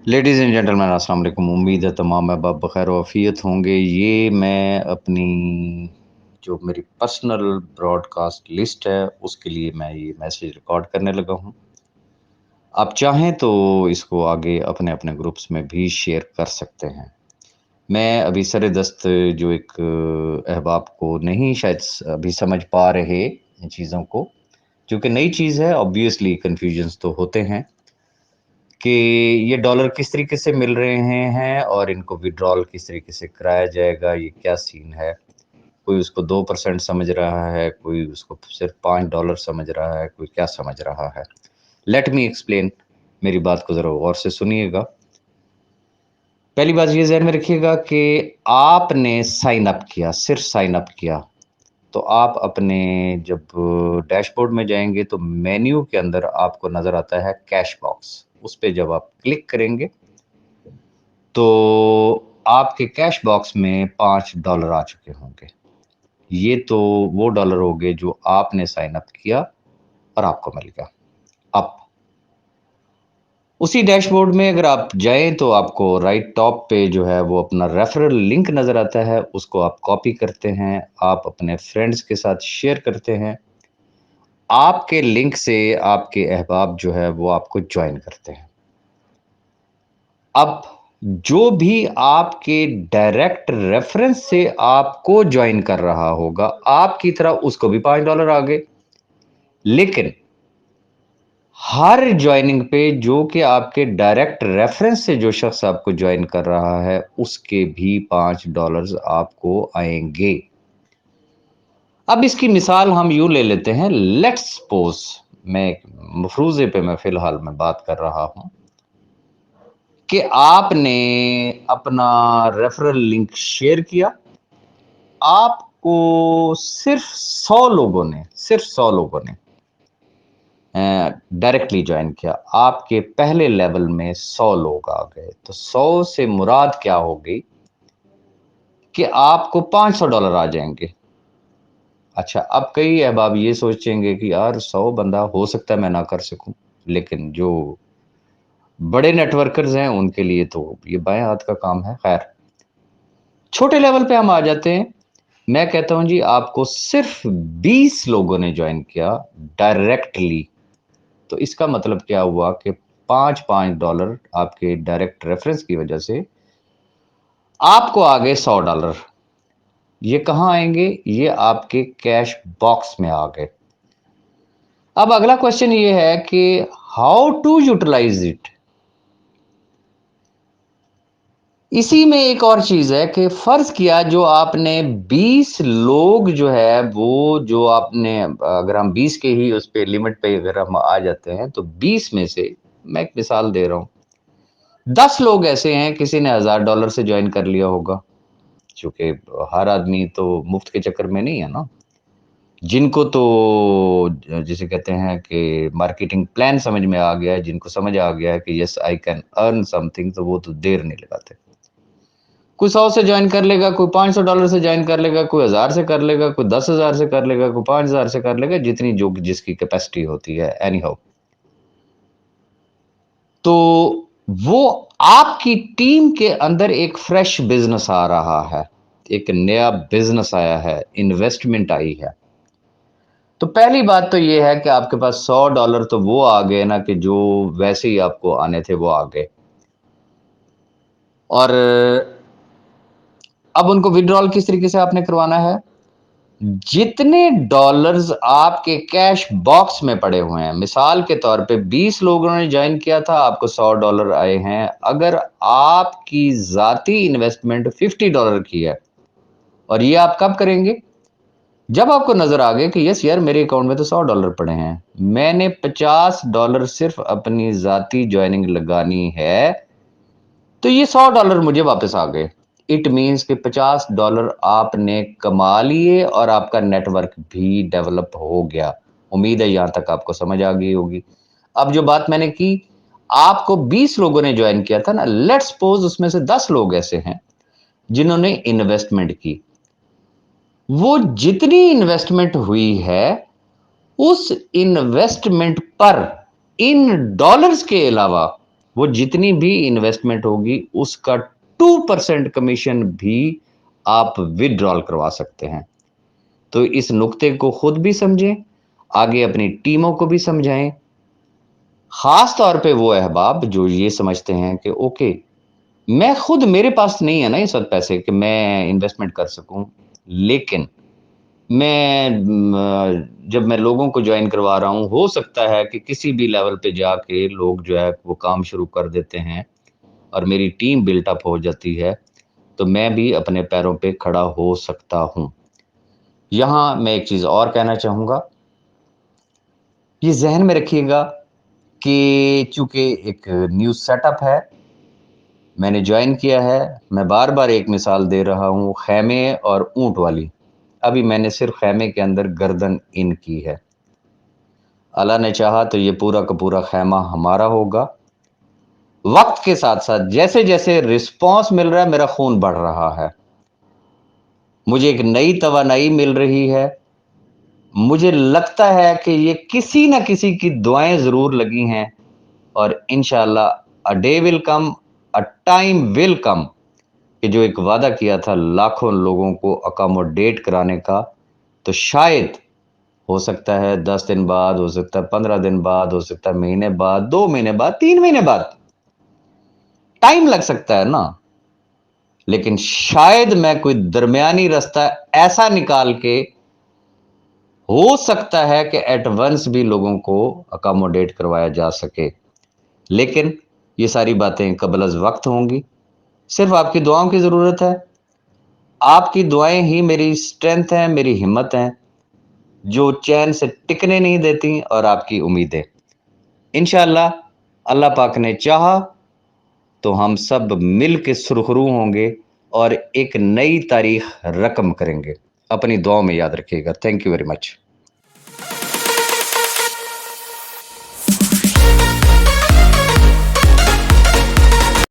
Ladies and gentleman अस्सलाम वालेकुम। उम्मीद है तमाम अहबाब बखैर वाफ़ियत होंगे। ये मैं अपनी जो मेरी पर्सनल ब्रॉडकास्ट लिस्ट है, उसके लिए मैं ये मैसेज रिकॉर्ड करने लगा हूँ। आप चाहें तो इसको आगे अपने-अपने ग्रुप्स में भी शेयर कर सकते हैं। मैं अभी सरेदस्त जो एक अहबाब को नहीं शायद अभी समझ पा रहे इन चीज़ों को, क्योंकि नई चीज़ है, ऑब्वियसली कन्फ्यूजन्स तो होते हैं कि ये डॉलर किस तरीके से मिल रहे हैं और इनको विथड्रॉल किस तरीके से कराया जाएगा, ये क्या सीन है। कोई उसको 2% समझ रहा है, कोई उसको सिर्फ $5 समझ रहा है, कोई क्या समझ रहा है। लेट मी एक्सप्लेन, मेरी बात को ज़रा गौर से सुनिएगा। पहली बात ये ज़हन में रखिएगा कि आपने साइन अप किया, सिर्फ साइन अप किया, तो आप अपने जब डैशबोर्ड में जाएँगे तो मेन्यू के अंदर आपको नज़र आता है कैश बॉक्स। उस पे जब आप क्लिक करेंगे तो आपके कैश बॉक्स में $5 आ चुके होंगे। ये तो वो डॉलर हो गए जो आपने साइन अप किया और आपको मिल गया। अब उसी डैशबोर्ड में अगर आप जाएँ तो आपको राइट टॉप पे जो है वो अपना रेफरल लिंक नज़र आता है, उसको आप कॉपी करते हैं, आप अपने फ्रेंड्स के साथ शेयर करते हैं। आपके लिंक से आपके अहबाब जो है वो आपको जॉइन करते हैं। अब जो भी आपके डायरेक्ट रेफरेंस से आपको जॉइन कर रहा होगा, आपकी तरह उसको भी $5 आ गए। लेकिन हर जॉइनिंग पे जो कि आपके डायरेक्ट रेफरेंस से जो शख्स आपको जॉइन कर रहा है, उसके भी $5 आपको आएँगे। अब इसकी मिसाल हम यूँ ले लेते हैं, लेट्स सपोज़ मैं एक मफ़रूज़े पे मैं फ़िलहाल मैं बात कर रहा हूँ कि आपने अपना रेफरल लिंक शेयर किया, आपको सिर्फ़ 100 लोगों ने डायरेक्टली जॉइन किया। आपके पहले लेवल में 100 लोग आ गए, तो 100 से मुराद क्या होगी कि आपको $500 आ जाएँगे। अच्छा, अब कई अहबाब ये सोचेंगे कि यार 100 बंदा हो सकता है मैं ना कर सकूँ, लेकिन जो बड़े नेटवर्कर्स हैं उनके लिए तो ये बाएँ हाथ का काम है। खैर, छोटे लेवल पे हम आ जाते हैं। मैं कहता हूँ जी आपको सिर्फ़ 20 लोगों ने जॉइन किया डायरेक्टली, तो इसका मतलब क्या हुआ कि $5-5 आपके डायरेक्ट रेफरेंस की वजह से आपको आ गए $100। ये कहाँ आएँगे? ये आपके कैश बॉक्स में आ गए। अब अगला क्वेश्चन ये है कि हाउ टू यूटिलाइज़ इट? इसी में एक और चीज़ है कि फ़र्ज़ किया जो आपने 20 लोग जो है वो जो आपने अगर हम 20 के ही उस पे लिमिट पे अगर हम आ जाते हैं, तो 20 में से मैं एक मिसाल दे रहा हूँ, 10 लोग ऐसे हैं किसी ने $1000 से जॉइन कर लिया होगा, चूँकि हर आदमी तो मुफ़्त के चक्कर में नहीं है ना। जिनको तो जिसे कहते हैं कि मार्केटिंग प्लान समझ में आ गया है, जिनको समझ आ गया है कि yes I can earn something, तो वो तो देर नहीं लगाते। कोई 100 से जॉइन कर लेगा, कोई $500 से जॉइन कर लेगा, कोई 1000 से कर लेगा, कोई 10,000 से कर लेगा, कोई 5000 से कर लेगा, जितनी जो जिसकी कैपेसिटी होती है एनी हाउ। तो वो आपकी टीम के अंदर एक फ्रेश बिजनेस आ रहा है, एक नया बिजनेस आया है, इन्वेस्टमेंट आई है। तो पहली बात तो ये है कि आपके पास $100 तो वो आ गए ना कि जो वैसे ही आपको आने थे वो आ गए। और अब उनको विथड्रॉल किस तरीके से आपने करवाना है? जितने डॉलर्स आपके कैश बॉक्स में पड़े हुए हैं, मिसाल के तौर पे 20 लोगों ने ज्वाइन किया था, आपको $100 आए हैं। अगर आपकी ज़ाती इन्वेस्टमेंट $50 की है और ये आप कब करेंगे? जब आपको नज़र आ गया कि यस यार मेरे अकाउंट में तो $100 पड़े हैं, मैंने $50 सिर्फ अपनी ज़ाती जॉइनिंग लगानी है, तो ये $100 मुझे वापस आ गए। इट मीन्स कि $50 आपने कमा लिए और आपका नेटवर्क भी डेवलप हो गया। उम्मीद है यहाँ तक आपको समझ आ गई होगी। अब जो बात मैंने की, आपको 20 लोगों ने ज्वाइन किया था ना, लेट्स सपोज उसमें से 10 लोग ऐसे हैं जिन्होंने इन्वेस्टमेंट की। वो जितनी इन्वेस्टमेंट हुई है, उस इन्वेस्टमेंट पर इन डॉलर्स के अलावा وہ جتنی بھی انویسٹمنٹ ہوگی اس کا 2% کمیشن بھی آپ وڈرال کروا سکتے ہیں. تو اس نقطے کو خود بھی سمجھیں، آگے اپنی ٹیموں کو بھی سمجھائیں. خاص طور پہ وہ احباب جو یہ سمجھتے ہیں کہ اوکے میں خود، میرے پاس نہیں ہے نا اس وقت پیسے کہ میں انویسٹمنٹ کر سکوں، لیکن میں جب میں لوگوں کو جوائن کروا رہا ہوں، ہو سکتا ہے کہ کسی بھی لیول پہ جا کے لوگ جو ہے وہ کام شروع کر دیتے ہیں اور میری ٹیم بلٹ اپ ہو جاتی ہے، تو میں بھی اپنے پیروں پہ کھڑا ہو سکتا ہوں. یہاں میں ایک چیز اور کہنا چاہوں گا، یہ ذہن میں رکھیے گا کہ چونکہ ایک نیو سیٹ اپ ہے، میں نے جوائن کیا ہے، میں بار بار ایک مثال دے رہا ہوں، خیمے اور اونٹ والی. ابھی میں نے صرف خیمے کے اندر گردن ان کی ہے، اللہ نے چاہا تو یہ پورا کا پورا خیمہ ہمارا ہوگا. وقت کے ساتھ ساتھ جیسے جیسے رسپانس مل رہا ہے، میرا خون بڑھ رہا ہے، مجھے ایک نئی توانائی مل رہی ہے. مجھے لگتا ہے کہ یہ کسی نہ کسی کی دعائیں ضرور لگی ہیں، اور انشاءاللہ a day will come, a time will come کہ جو ایک وعدہ کیا تھا لاکھوں لوگوں کو اکاموڈیٹ کرانے کا، تو شاید ہو سکتا ہے 10 دن بعد، ہو سکتا ہے 15 دن بعد، ہو سکتا ہے مہینے بعد، 2 مہینے بعد، 3 مہینے بعد، ٹائم لگ سکتا ہے نا. لیکن شاید میں کوئی درمیانی راستہ ایسا نکال کے، ہو سکتا ہے کہ ایٹ ونس بھی لوگوں کو اکاموڈیٹ کروایا جا سکے. لیکن یہ ساری باتیں قبل از وقت ہوں گی، صرف آپ کی دعاؤں کی ضرورت ہے. آپ کی دعائیں ہی میری اسٹرینتھ ہیں، میری ہمت ہیں، جو چین سے ٹکنے نہیں دیتی، اور آپ کی امیدیں. انشاءاللہ اللہ پاک نے چاہا تو ہم سب مل کے سرخرو ہوں گے اور ایک نئی تاریخ رقم کریں گے. اپنی دعاؤں میں یاد رکھیے گا. Thank you very much.